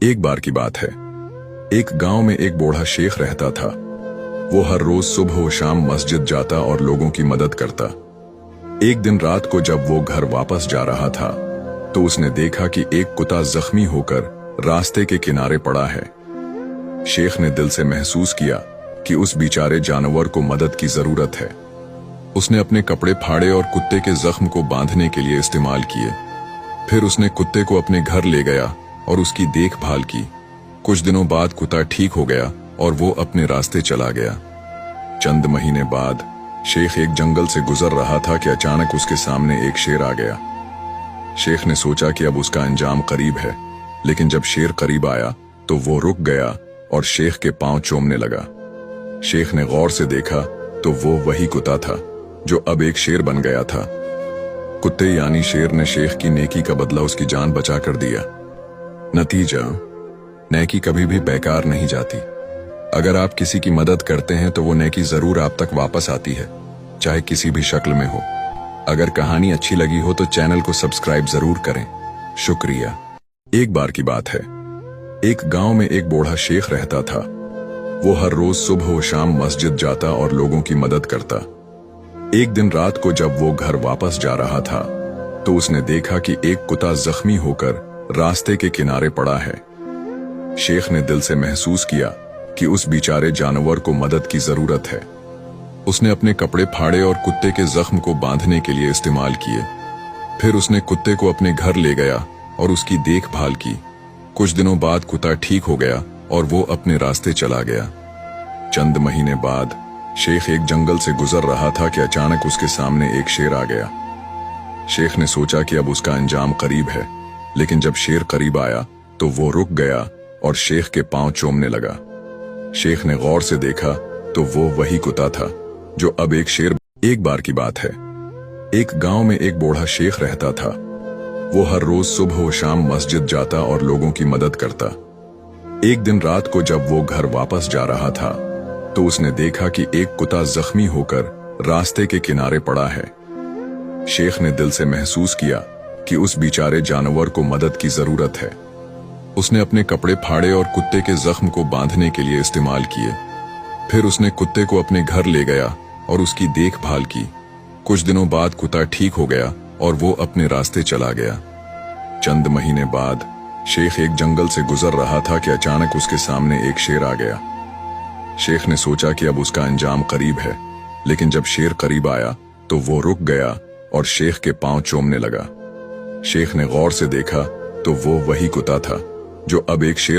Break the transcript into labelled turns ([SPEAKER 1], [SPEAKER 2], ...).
[SPEAKER 1] एक बार की बात है, एक गांव में एक बूढ़ा शेख रहता था। वो हर रोज सुबह व शाम मस्जिद जाता और लोगों की मदद करता। एक दिन रात को जब वो घर वापस जा रहा था तो उसने देखा कि एक कुत्ता जख्मी होकर रास्ते के किनारे पड़ा है। शेख ने दिल से महसूस किया कि उस बेचारे जानवर को मदद की जरूरत है। उसने अपने कपड़े फाड़े और कुत्ते के जख्म को बांधने के लिए इस्तेमाल किए। फिर उसने कुत्ते को अपने घर ले गया और उसकी देखभाल की। कुछ दिनों बाद कुत्ता ठीक हो गया और वो अपने रास्ते चला गया। चंद महीने बाद शेख एक जंगल से गुजर रहा था कि अचानक उसके सामने एक शेर आ गया। शेख ने सोचा कि अब उसका अंजाम करीब है, लेकिन जब शेर करीब आया तो वो रुक गया और शेख के पांव चूमने लगा। शेख ने गौर से देखा तो वो वही कुत्ता था जो अब एक शेर बन गया था। कुत्ते यानी शेर ने शेख की नेकी का बदला उसकी जान बचा कर दिया। नतीजा, नेकी कभी भी बेकार नहीं जाती। अगर आप किसी की मदद करते हैं तो वो नेकी जरूर आप तक वापस आती है, चाहे किसी भी शक्ल में हो। अगर कहानी अच्छी लगी हो तो चैनल को सब्सक्राइब जरूर करें। शुक्रिया। एक बार की बात है, एक गांव में एक बूढ़ा शेख रहता था। वो हर रोज सुबह व शाम मस्जिद जाता और लोगों की मदद करता। एक दिन रात को जब वो घर वापस जा रहा था तो उसने देखा कि एक कुत्ता जख्मी होकर रास्ते के किनारे पड़ा है। शेख ने दिल से महसूस किया कि उस बेचारे जानवर को मदद की जरूरत है। उसने अपने कपड़े फाड़े और कुत्ते के जख्म को बांधने के लिए इस्तेमाल किए। फिर उसने कुत्ते को अपने घर ले गया और उसकी देखभाल की। कुछ दिनों बाद कुत्ता ठीक हो गया और वो अपने रास्ते चला गया। चंद महीने बाद शेख एक जंगल से गुजर रहा था कि अचानक उसके सामने एक शेर आ गया। शेख ने सोचा कि अब उसका अंजाम करीब है, लेकिन जब शेर करीब आया तो वो रुक गया और शेख के पांव चूमने लगा। शेख ने गौर से देखा तो वो वही कुत्ता था जो अब एक शेर। एक बार की बात है, एक गांव में एक बूढ़ा शेख रहता था। वो हर रोज सुबह व शाम मस्जिद जाता और लोगों की मदद करता। एक दिन रात को जब वो घर वापस जा रहा था तो उसने देखा कि एक कुत्ता जख्मी होकर रास्ते के किनारे पड़ा है। शेख ने दिल से महसूस किया कि उस बेचारे जानवर को मदद की जरूरत है। उसने अपने कपड़े फाड़े और कुत्ते के जख्म को बांधने के लिए इस्तेमाल किए। फिर उसने कुत्ते को अपने घर ले गया और उसकी देखभाल की। कुछ दिनों बाद कुत्ता ठीक हो गया और वो अपने रास्ते चला गया। चंद महीने बाद शेख एक जंगल से गुजर रहा था कि अचानक उसके सामने एक शेर आ गया। शेख ने सोचा कि अब उसका अंजाम करीब है, लेकिन जब शेर करीब आया तो वो रुक गया और शेख के पांव चूमने लगा। शेख ने गौर से देखा तो वो वही कुत्ता था जो अब एक शेर